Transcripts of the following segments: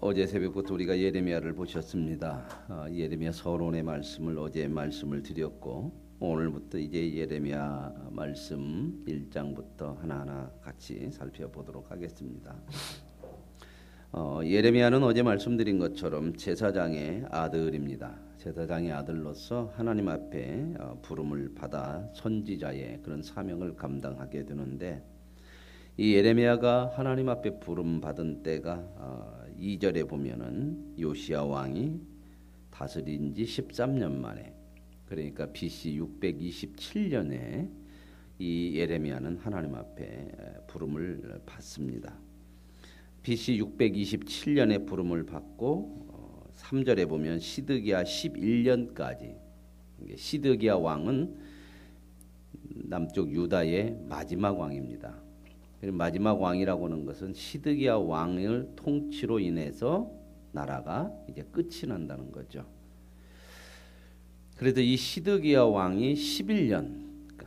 어제 새벽부터 우리가 예레미야를 보셨습니다. 예레미야 서론의 말씀을 어제 말씀을 드렸고 오늘부터 이제 예레미야 말씀 1장부터 하나하나 같이 살펴보도록 하겠습니다. 예레미야는 어제 말씀드린 것처럼 제사장의 아들입니다. 제사장의 아들로서 하나님 앞에 부름을 받아 선지자의 그런 사명을 감당하게 되는데, 이 예레미야가 하나님 앞에 부름 받은 때가 2절에 보면은 요시야 왕이 다스린 지 13년 만에, 그러니까 BC 627년에 이 예레미야는 하나님 앞에 부름을 받습니다. BC 627년에 부름을 받고 3절에 보면 시드기야 11년까지, 시드기야 왕은 남쪽 유다의 마지막 왕입니다. 마지막 왕이라고 하는 것은 시드기야 왕을 통치로 인해서 나라가 이제 끝이 난다는 거죠. 그래도 이 시드기야 왕이 11년,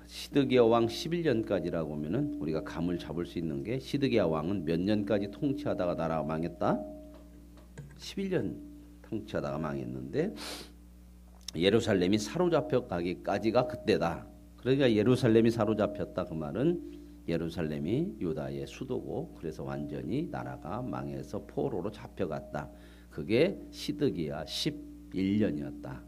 시드기야 왕 11년까지라고 하면은 우리가 감을 잡을 수 있는 게, 시드기야 왕은 몇 년까지 통치하다가 나라가 망했다? 11년 통치하다가 망했는데, 예루살렘이 사로잡혀 가기까지가 그때다. 그러니까 예루살렘이 사로잡혔다 그 말은 예루살렘이 유다의 수도고, 그래서 완전히 나라가 망해서 포로로 잡혀갔다. 그게 시드기야 11년이었다.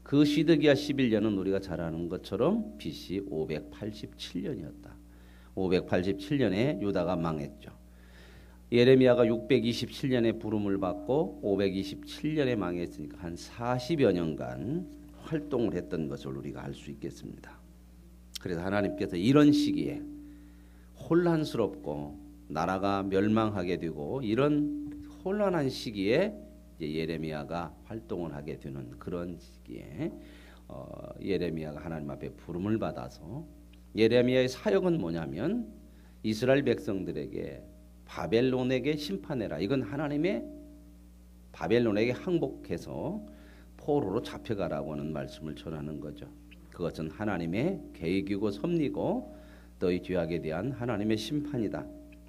그 시드기야 11년은 우리가 잘 아는 것처럼 BC 587년이었다. 587년에 유다가 망했죠. 예레미야가 627년에 부름을 받고 527년에 망했으니까 한 40여 년간 활동을 했던 것을 우리가 알 수 있겠습니다. 그래서 하나님께서 이런 시기에 혼란스럽고 나라가 멸망하게 되고 이런 혼란한 시기에 이제 예레미야가 활동을 하게 되는 그런 시기에 예레미야가 하나님 앞에 부름을 받아서, 예레미야의 사역은 뭐냐면 이스라엘 백성들에게 바벨론에게 심판해라. 이건 하나님의 바벨론에게 항복해서 포로로 잡혀가라고 하는 말씀을 전하는 거죠. 그것은 하나님의 계획이고 섭리고 너희 죄악에 대한 하나님의 심판이다.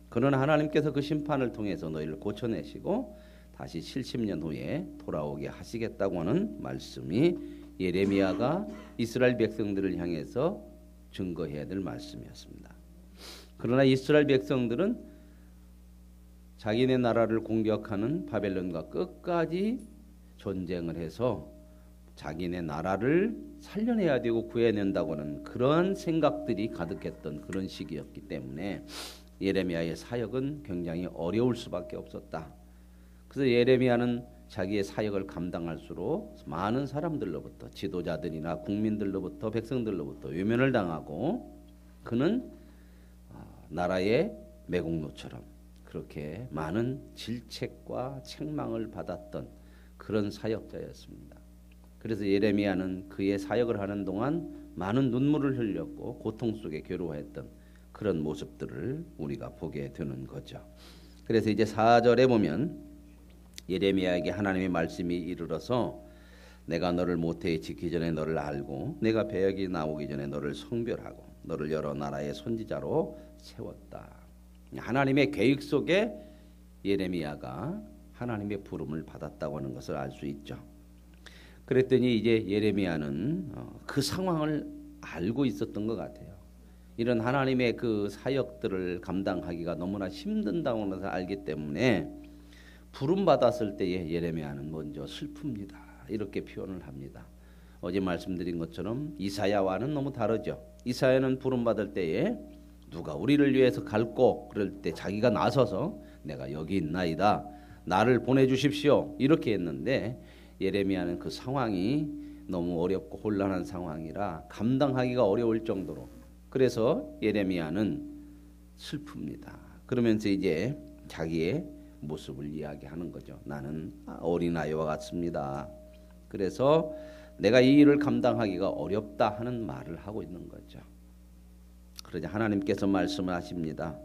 그러나 하나님께서 그 심판을 통해서 너희를 고쳐내시고 다시 70년 후에 돌아오게 하시겠다고 하는 말씀이 예레미야가 이스라엘 백성들을 향해서 증거해야 될 말씀이었습니다. 그러나 이스라엘 백성들은 자기네 나라를 공격하는 바벨론과 끝까지 전쟁을 해서 자기네 나라를 살려내야 되고 구해낸다고는 그런 생각들이 가득했던 그런 시기였기 때문에 예레미야의 사역은 굉장히 어려울 수밖에 없었다. 그래서 예레미야는 자기의 사역을 감당할수록 많은 사람들로부터, 지도자들이나 국민들로부터, 백성들로부터 외면을 당하고, 그는 나라의 매국노처럼 그렇게 많은 질책과 책망을 받았던 그런 사역자였습니다. 그래서 예레미야는 그의 사역을 하는 동안 많은 눈물을 흘렸고 고통 속에 괴로워했던 그런 모습들을 우리가 보게 되는 거죠. 그래서 이제 4절에 보면 예레미야에게 하나님의 말씀이 이르러서 내가 너를 모태에 짓기 전에 너를 알고 내가 배역이 나오기 전에 너를 성별하고 너를 여러 나라의 선지자로 세웠다. 하나님의 계획 속에 예레미야가 하나님의 부름을 받았다고 하는 것을 알 수 있죠. 그랬더니 이제 예레미야는 그 상황을 알고 있었던 것 같아요. 이런 하나님의 그 사역들을 감당하기가 너무나 힘든다고 해서 알기 때문에 부름 받았을 때에 예레미야는 먼저 슬픕니다. 이렇게 표현을 합니다. 어제 말씀드린 것처럼 이사야와는 너무 다르죠. 이사야는 부름 받을 때에 누가 우리를 위해서 갈고 그럴 때 자기가 나서서 내가 여기 있나이다, 나를 보내주십시오, 이렇게 했는데, 예레미야는 그 상황이 너무 어렵고 혼란한 상황이라 감당하기가 어려울 정도로, 그래서 예레미야는 슬픕니다. 그러면서 이제 자기의 모습을 이야기하는 거죠. 나는 어린아이와 같습니다. 그래서 내가 이 일을 감당하기가 어렵다 하는 말을 하고 있는 거죠. 그러자 하나님께서 말씀을 하십니다.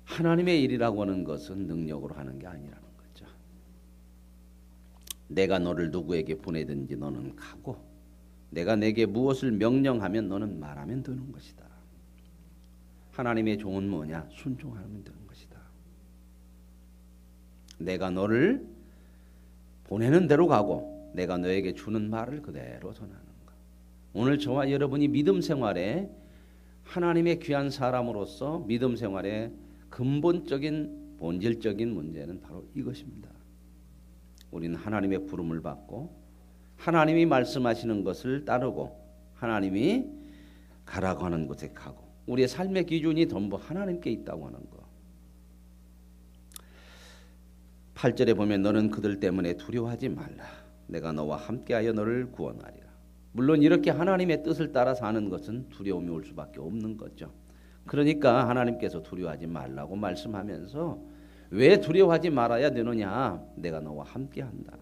하나님의 일이라고 하는 것은 능력으로 하는 게 아니라는 거죠. 내가 너를 누구에게 보내든지 너는 가고, 내가 내게 무엇을 명령하면 너는 말하면 되는 것이다. 하나님의 종은 뭐냐? 순종하면 되는 것이다. 내가 너를 보내는 대로 가고 내가 너에게 주는 말을 그대로 전하는 것. 오늘 저와 여러분이 믿음 생활에 하나님의 귀한 사람으로서 믿음 생활의 근본적인 본질적인 문제는 바로 이것입니다. 우리는 하나님의 부름을 받고 하나님이 말씀하시는 것을 따르고 하나님이 가라고 하는 곳에 가고 우리의 삶의 기준이 전부 하나님께 있다고 하는 것. 8절에 보면 너는 그들 때문에 두려워하지 말라. 내가 너와 함께하여 너를 구원하리라. 물론 이렇게 하나님의 뜻을 따라 사는 것은 두려움이 올 수밖에 없는 거죠. 그러니까 하나님께서 두려워하지 말라고 말씀하면서 왜 두려워하지 말아야 되느냐? 내가 너와 함께한다.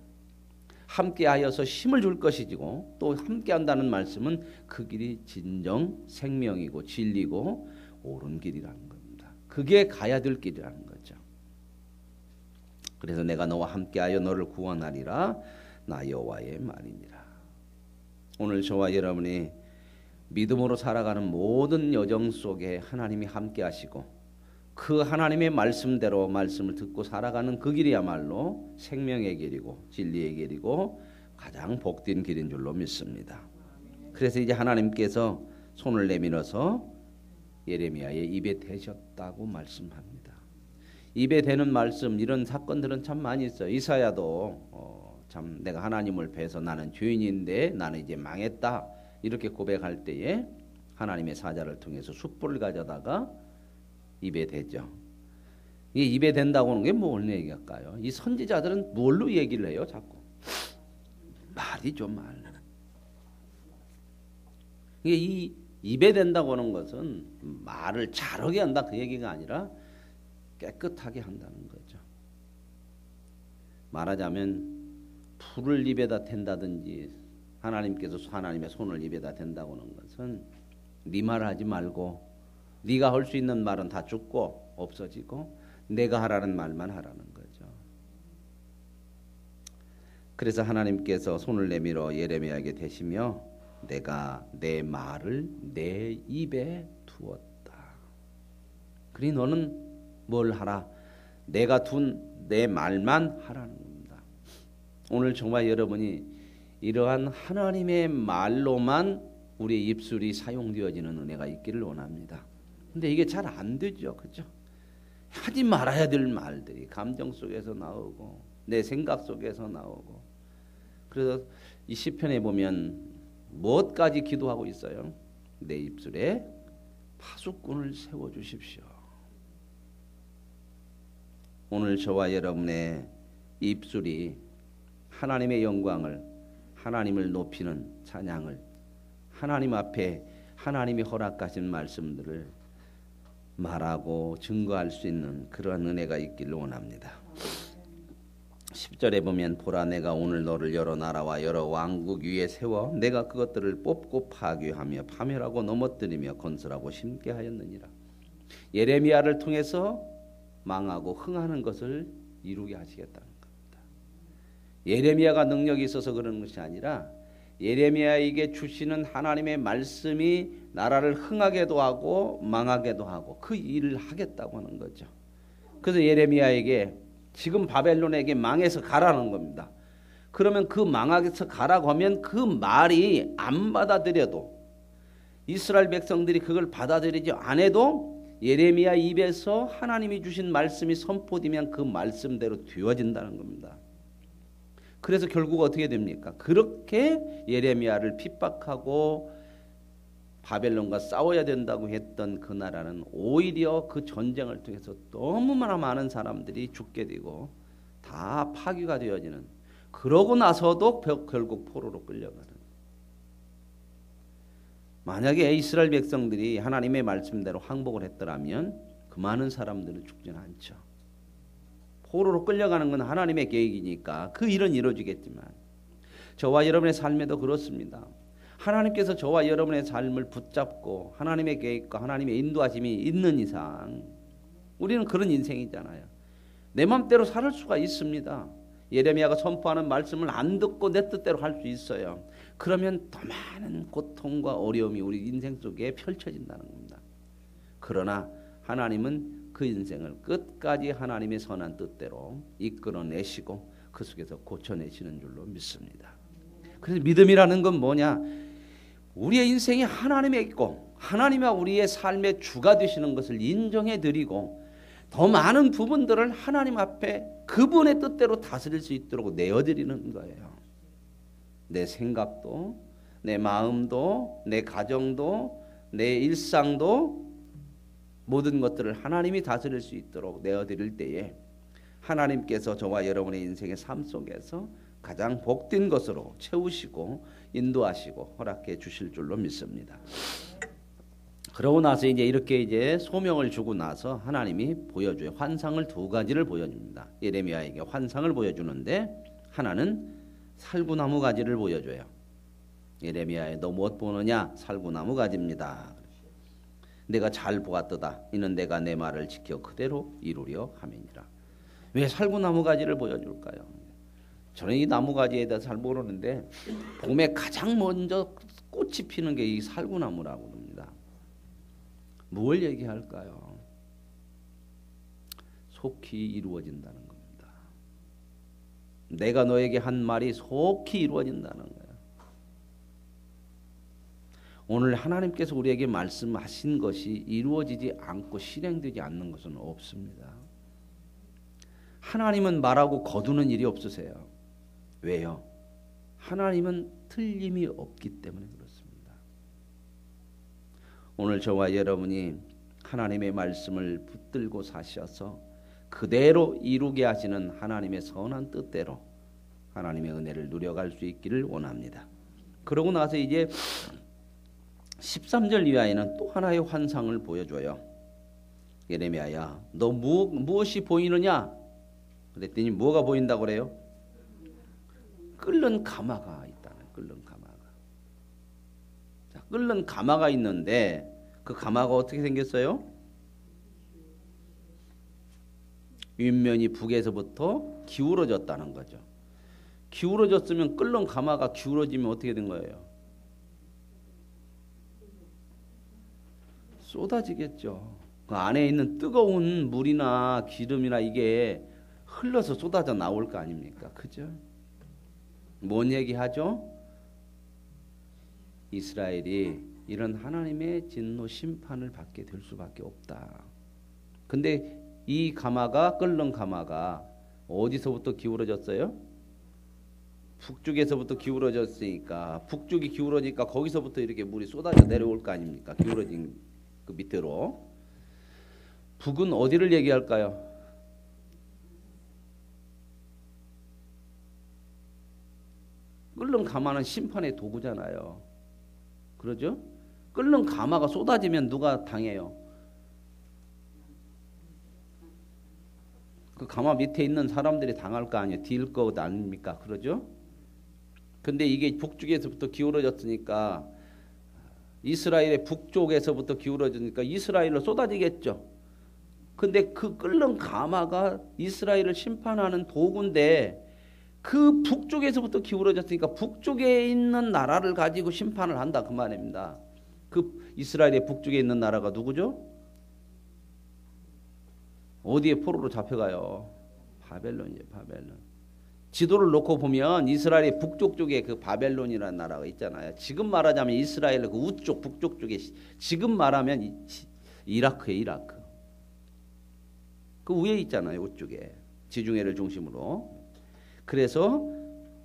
함께하여서 힘을 줄 것이고 또 함께한다는 말씀은 그 길이 진정 생명이고 진리고 옳은 길이라는 겁니다. 그게 가야 될 길이라는 거죠. 그래서 내가 너와 함께하여 너를 구원하리라. 나 여호와의 말이니라. 오늘 저와 여러분이 믿음으로 살아가는 모든 여정 속에 하나님이 함께하시고 그 하나님의 말씀대로 말씀을 듣고 살아가는 그 길이야말로 생명의 길이고 진리의 길이고 가장 복된 길인 줄로 믿습니다. 그래서 이제 하나님께서 손을 내밀어서 예레미야의 입에 대셨다고 말씀합니다. 입에 대는 말씀 이런 사건들은 참 많이 있어요. 이사야도 참 내가 하나님을 배서 나는 죄인인데 나는 이제 망했다 이렇게 고백할 때에 하나님의 사자를 통해서 숯불을 가져다가 입에 대죠. 이게 입에 된다고 하는 게 뭘 얘기할까요? 이 선지자들은 뭘로 얘기를 해요? 자꾸 말이죠, 말. 이게 이 입에 된다고 하는 것은 말을 잘하게 한다 그 얘기가 아니라 깨끗하게 한다는 거죠. 말하자면 불을 입에다 댄다든지 하나님께서 하나님의 손을 입에다 댄다고 하는 것은 네 말 하지 말고 네가 할 수 있는 말은 다 죽고 없어지고 내가 하라는 말만 하라는 거죠. 그래서 하나님께서 손을 내밀어 예레미야에게 대시며 내가 내 말을 내 입에 두었다. 그러니 너는 뭘 하라? 내가 둔 내 말만 하라는 겁니다. 오늘 정말 여러분이 이러한 하나님의 말로만 우리의 입술이 사용되어지는 은혜가 있기를 원합니다. 근데 이게 잘 안 되죠. 그죠? 하지 말아야 될 말들이 감정 속에서 나오고 내 생각 속에서 나오고 그래서 이 시편에 보면 무엇까지 기도하고 있어요? 내 입술에 파수꾼을 세워주십시오. 오늘 저와 여러분의 입술이 하나님의 영광을 하나님을 높이는 찬양을 하나님 앞에 하나님이 허락하신 말씀들을 말하고 증거할 수 있는 그러한 은혜가 있기를 원합니다. 10절에 보면 보라 내가 오늘 너를 여러 나라와 여러 왕국 위에 세워 내가 그것들을 뽑고 파괴하며 파멸하고 넘어뜨리며 건설하고 심게 하였느니라. 예레미야를 통해서 망하고 흥하는 것을 이루게 하시겠다는 겁니다. 예레미야가 능력이 있어서 그런 것이 아니라 예레미야에게 주시는 하나님의 말씀이 나라를 흥하게도 하고 망하게도 하고 그 일을 하겠다고 하는 거죠. 그래서 예레미야에게 지금 바벨론에게 망해서 가라는 겁니다. 그러면 그 망해서 가라고 하면 그 말이 안 받아들여도 이스라엘 백성들이 그걸 받아들이지 않아도 예레미야 입에서 하나님이 주신 말씀이 선포되면 그 말씀대로 되어진다는 겁니다. 그래서 결국 어떻게 됩니까? 그렇게 예레미야를 핍박하고 바벨론과 싸워야 된다고 했던 그 나라는 오히려 그 전쟁을 통해서 너무나 많은 사람들이 죽게 되고 다 파괴가 되어지는 그러고 나서도 결국 포로로 끌려가는 만약에 이스라엘 백성들이 하나님의 말씀대로 항복을 했더라면 그 많은 사람들은 죽지는 않죠. 포로로 끌려가는 건 하나님의 계획이니까 그 일은 이루어지겠지만 저와 여러분의 삶에도 그렇습니다. 하나님께서 저와 여러분의 삶을 붙잡고 하나님의 계획과 하나님의 인도하심이 있는 이상 우리는 그런 인생이잖아요. 내 맘대로 살 수가 있습니다. 예레미야가 선포하는 말씀을 안 듣고 내 뜻대로 할 수 있어요. 그러면 더 많은 고통과 어려움이 우리 인생 속에 펼쳐진다는 겁니다. 그러나 하나님은 그 그 인생을 끝까지 하나님의 선한 뜻대로 이끌어내시고 그 속에서 고쳐내시는 줄로 믿습니다. 그래서 믿음이라는 건 뭐냐? 우리의 인생이 하나님에 있고 하나님이 우리의 삶의 주가 되시는 것을 인정해 드리고 더 많은 부분들을 하나님 앞에 그분의 뜻대로 다스릴 수 있도록 내어드리는 거예요. 내 생각도, 내 마음도, 내 가정도, 내 일상도 모든 것들을 하나님이 다스릴 수 있도록 내어드릴 때에 하나님께서 저와 여러분의 인생의 삶 속에서 가장 복된 것으로 채우시고 인도하시고 허락해 주실 줄로 믿습니다. 그러고 나서 이렇게 소명을 주고 나서 하나님이 보여줘요. 환상을 두 가지를 보여줍니다. 예레미야에게 환상을 보여주는데 하나는 살구나무 가지를 보여줘요. 예레미야에 너 무엇 보느냐? 살구나무 가지입니다. 내가 잘 보았도다. 이는 내가 내 말을 지켜 그대로 이루려 함이니라. 왜 살구나무 가지를 보여줄까요? 저는 이 나무 가지에 대해서 잘 모르는데 봄에 가장 먼저 꽃이 피는 게 이 살구나무라고 합니다. 뭘 얘기할까요? 속히 이루어진다는 겁니다. 내가 너에게 한 말이 속히 이루어진다는 거예요. 오늘 하나님께서 우리에게 말씀하신 것이 이루어지지 않고 실행되지 않는 것은 없습니다. 하나님은 말하고 거두는 일이 없으세요. 왜요? 하나님은 틀림이 없기 때문에 그렇습니다. 오늘 저와 여러분이 하나님의 말씀을 붙들고 사셔서 그대로 이루게 하시는 하나님의 선한 뜻대로 하나님의 은혜를 누려갈 수 있기를 원합니다. 그러고 나서 이제 13절 이하에는 또 하나의 환상을 보여줘요. 예레미야야, 너 무엇이 보이느냐? 그랬더니 뭐가 보인다고 그래요? 끓는 가마가 있다는, 끓는 가마가. 자, 끓는 가마가 있는데 그 가마가 어떻게 생겼어요? 윗면이 북에서부터 기울어졌다는 거죠. 기울어졌으면 끓는 가마가 기울어지면 어떻게 된 거예요? 쏟아지겠죠. 그 안에 있는 뜨거운 물이나 기름이나 이게 흘러서 쏟아져 나올 거 아닙니까? 그죠? 뭔 얘기하죠? 이스라엘이 이런 하나님의 진노 심판을 받게 될 수밖에 없다. 근데 이 가마가, 끓는 가마가 어디서부터 기울어졌어요? 북쪽에서부터 기울어졌으니까, 북쪽이 기울어지니까 거기서부터 이렇게 물이 쏟아져 내려올 거 아닙니까? 기울어진 그 밑으로. 북은 어디를 얘기할까요? 끓는 가마는 심판의 도구잖아요. 그러죠? 끓는 가마가 쏟아지면 누가 당해요? 그 가마 밑에 있는 사람들이 당할 거 아니에요. 딜 거 아닙니까? 그러죠? 근데 이게 북쪽에서부터 기울어졌으니까 이스라엘의 북쪽에서부터 기울어지니까 이스라엘로 쏟아지겠죠. 근데 그 끓는 가마가 이스라엘을 심판하는 도구인데 그 북쪽에서부터 기울어졌으니까 북쪽에 있는 나라를 가지고 심판을 한다 그 말입니다. 그 이스라엘의 북쪽에 있는 나라가 누구죠? 어디에 포로로 잡혀가요? 바벨론이에요. 바벨론. 지도를 놓고 보면 이스라엘의 북쪽 쪽에 그 바벨론이라는 나라가 있잖아요. 지금 말하자면 이스라엘의 그 우쪽 북쪽 쪽에, 지금 말하면 이라크예요. 이라크. 그 위에 있잖아요. 우쪽에 지중해를 중심으로. 그래서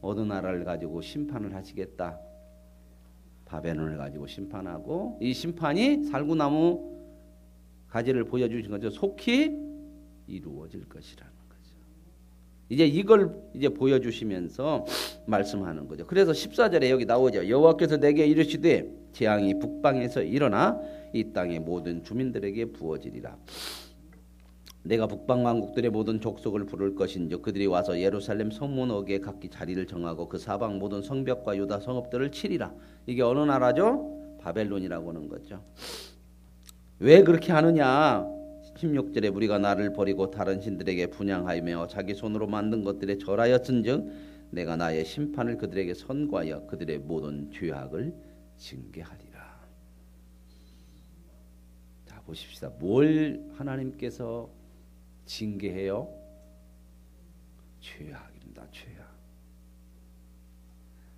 어느 나라를 가지고 심판을 하시겠다. 바벨론을 가지고 심판하고, 이 심판이 살구나무 가지를 보여주신 거죠. 속히 이루어질 것이라는 거죠. 이제 이걸 이제 보여주시면서 말씀하는 거죠. 그래서 14절에 여기 나오죠. 여호와께서 내게 이르시되 재앙이 북방에서 일어나 이 땅의 모든 주민들에게 부어지리라. 내가 북방 왕국들의 모든 족속을 부를 것인즉 그들이 와서 예루살렘 성문역에 각기 자리를 정하고 그 사방 모든 성벽과 유다 성읍들을 치리라. 이게 어느 나라죠? 바벨론이라고 하는 거죠. 왜 그렇게 하느냐? 16절에 우리가 나를 버리고 다른 신들에게 분향하며 자기 손으로 만든 것들에 절하였은즉 내가 나의 심판을 그들에게 선고하여 그들의 모든 죄악을 징계하리라. 자, 보십시다. 뭘 하나님께서 징계해요? 죄악입니다. 죄악.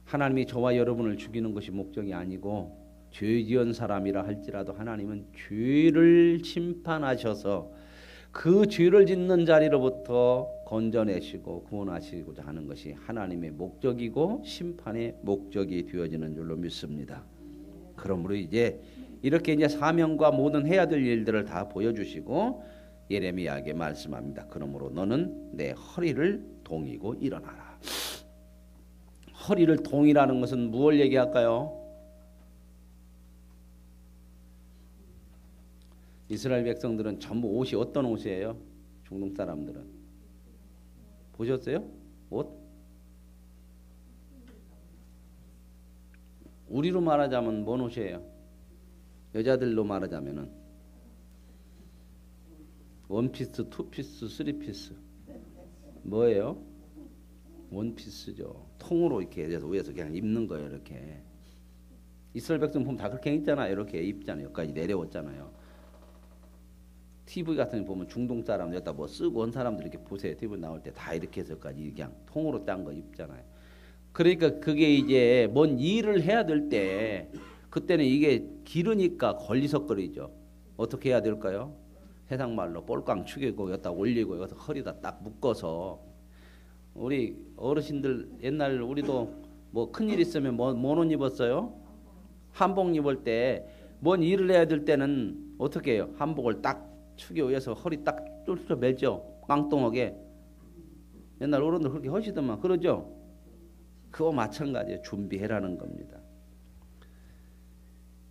하나님이 저와 여러분을 죽이는 것이 목적이 아니고 죄 지은 사람이라 할지라도 하나님은 죄를 심판하셔서 그 죄를 짓는 자리로부터 건져내시고 구원하시고자 하는 것이 하나님의 목적이고 심판의 목적이 되어지는 줄로 믿습니다. 그러므로 이제 이렇게 이제 사명과 모든 해야 될 일들을 다 보여주시고 예레미야에게 말씀합니다. 그러므로 너는 내 허리를 동이고 일어나라. 허리를 동이라는 것은 무엇을 얘기할까요? 이스라엘 백성들은 전부 옷이 어떤 옷이에요? 중동 사람들은 보셨어요? 옷? 우리로 말하자면 뭔 옷이에요? 여자들로 말하자면은 원피스, 투피스, 쓰리피스 뭐예요? 원피스죠. 통으로 이렇게 해서 위에서 그냥 입는 거예요. 이렇게 이스라엘 백성 보면 다 그렇게 입잖아요. 이렇게 입잖아요. 여기까지 내려왔잖아요. TV 같은 거 보면 중동 사람 여기다 뭐 쓰고 온 사람들 이렇게 보세요. TV 나올 때 다 이렇게 해서까지 그냥 통으로 딴 거 입잖아요. 그러니까 그게 이제 뭔 일을 해야 될 때 그때는 이게 기르니까 걸리석거리죠. 어떻게 해야 될까요? 세상 말로 볼깡 축이고 여기다 올리고 여기서 허리다 딱 묶어서 우리 어르신들 옛날 우리도 뭐 큰일 있으면 뭔 옷 입었어요? 한복 입을 때 뭔 일을 해야 될 때는 어떻게 해요? 한복을 딱 축에 의해서 허리 딱 쫄쫄 멜죠. 깡통하게. 옛날 어른들 그렇게 하시더만 그러죠. 그거 마찬가지예요. 준비해라는 겁니다.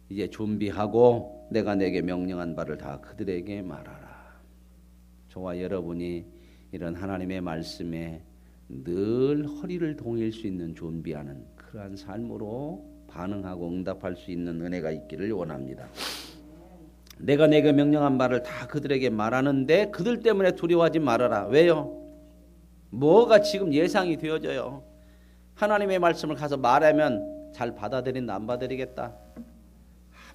이제 준비하고 내가 내게 명령한 바를 다 그들에게 말하라. 저와 여러분이 이런 하나님의 말씀에 늘 허리를 동일 수 있는 준비하는 그러한 삶으로 반응하고 응답할 수 있는 은혜가 있기를 원합니다. 내가 내게 명령한 바를 다 그들에게 말하는데 그들 때문에 두려워하지 말아라. 왜요? 뭐가 지금 예상이 되어져요. 하나님의 말씀을 가서 말하면 잘 받아들인다 안 받아들이겠다?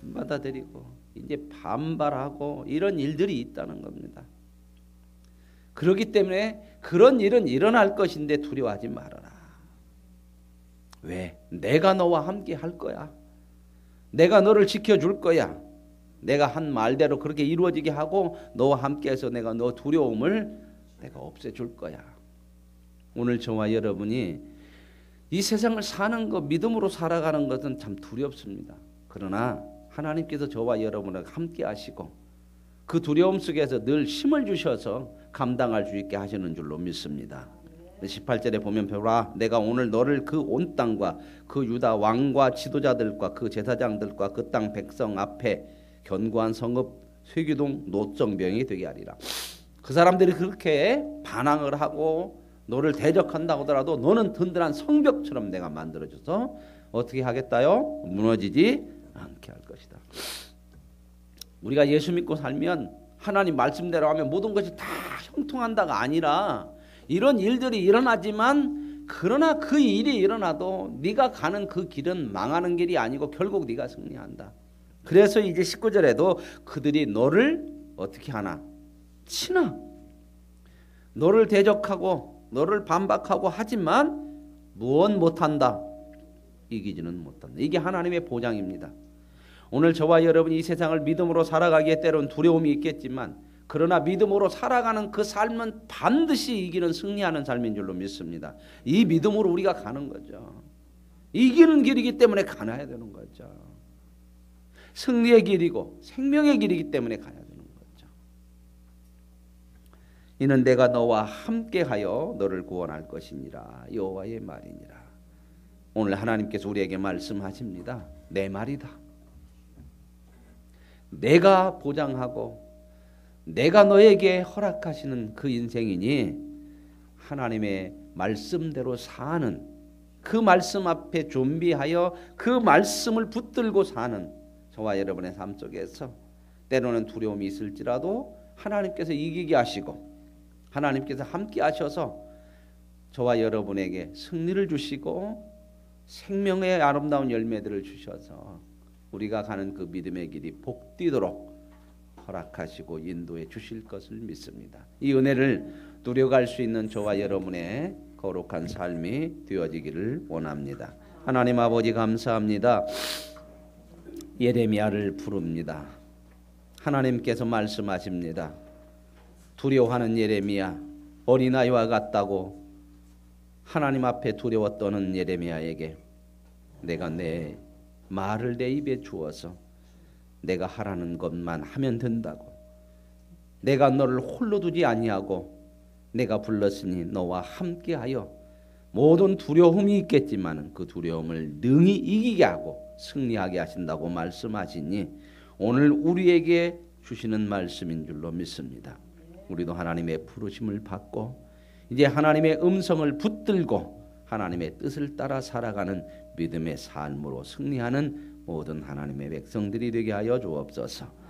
안 받아들이고 이제 반발하고 이런 일들이 있다는 겁니다. 그렇기 때문에 그런 일은 일어날 것인데 두려워하지 말아라. 왜? 내가 너와 함께 할 거야. 내가 너를 지켜줄 거야. 내가 한 말대로 그렇게 이루어지게 하고 너와 함께해서 내가 너 두려움을 내가 없애줄 거야. 오늘 저와 여러분이 이 세상을 사는 것, 믿음으로 살아가는 것은 참 두렵습니다. 그러나 하나님께서 저와 여러분을 함께 하시고 그 두려움 속에서 늘 힘을 주셔서 감당할 수 있게 하시는 줄로 믿습니다. 18절에 보면 보라 내가 오늘 너를 그 온 땅과 그 유다 왕과 지도자들과 그 제사장들과 그 땅 백성 앞에 견고한 성읍 쇠기둥 노정병이 되게 하리라. 그 사람들이 그렇게 반항을 하고 너를 대적한다고 하더라도 너는 든든한 성벽처럼 내가 만들어줘서 어떻게 하겠다요? 무너지지 않게 할 것이다. 우리가 예수 믿고 살면 하나님 말씀대로 하면 모든 것이 다 형통한다가 아니라 이런 일들이 일어나지만 그러나 그 일이 일어나도 네가 가는 그 길은 망하는 길이 아니고 결국 네가 승리한다. 그래서 이제 19절에도 그들이 너를 어떻게 하나? 치나. 너를 대적하고 너를 반박하고 하지만 무엇 못한다? 이기지는 못한다. 이게 하나님의 보장입니다. 오늘 저와 여러분이 이 세상을 믿음으로 살아가기에 때로는 두려움이 있겠지만 그러나 믿음으로 살아가는 그 삶은 반드시 이기는 승리하는 삶인 줄로 믿습니다. 이 믿음으로 우리가 가는 거죠. 이기는 길이기 때문에 가야 되는 거죠. 승리의 길이고 생명의 길이기 때문에 가야 되는 거죠. 이는 내가 너와 함께하여 너를 구원할 것이니라 여호와의 말이니라. 오늘 하나님께서 우리에게 말씀하십니다. 내 말이다. 내가 보장하고 내가 너에게 허락하시는 그 인생이니 하나님의 말씀대로 사는 그 말씀 앞에 준비하여 그 말씀을 붙들고 사는 저와 여러분의 삶 속에서 때로는 두려움이 있을지라도 하나님께서 이기게 하시고 하나님께서 함께 하셔서 저와 여러분에게 승리를 주시고 생명의 아름다운 열매들을 주셔서 우리가 가는 그 믿음의 길이 복되도록 허락하시고 인도해 주실 것을 믿습니다. 이 은혜를 누려갈 수 있는 저와 여러분의 거룩한 삶이 되어지기를 원합니다. 하나님 아버지 감사합니다. 예레미야를 부릅니다. 하나님께서 말씀하십니다. 두려워하는 예레미야, 어린아이와 같다고 하나님 앞에 두려워 떠는 예레미야에게 내가 내 말을 내 입에 주어서 내가 하라는 것만 하면 된다고, 내가 너를 홀로 두지 아니하고 내가 불렀으니 너와 함께하여 모든 두려움이 있겠지만 그 두려움을 능히 이기게 하고 승리하게 하신다고 말씀하시니 오늘 우리에게 주시는 말씀인 줄로 믿습니다. 우리도 하나님의 부르심을 받고 이제 하나님의 음성을 붙들고 하나님의 뜻을 따라 살아가는 믿음의 삶으로 승리하는 모든 하나님의 백성들이 되게 하여 주옵소서.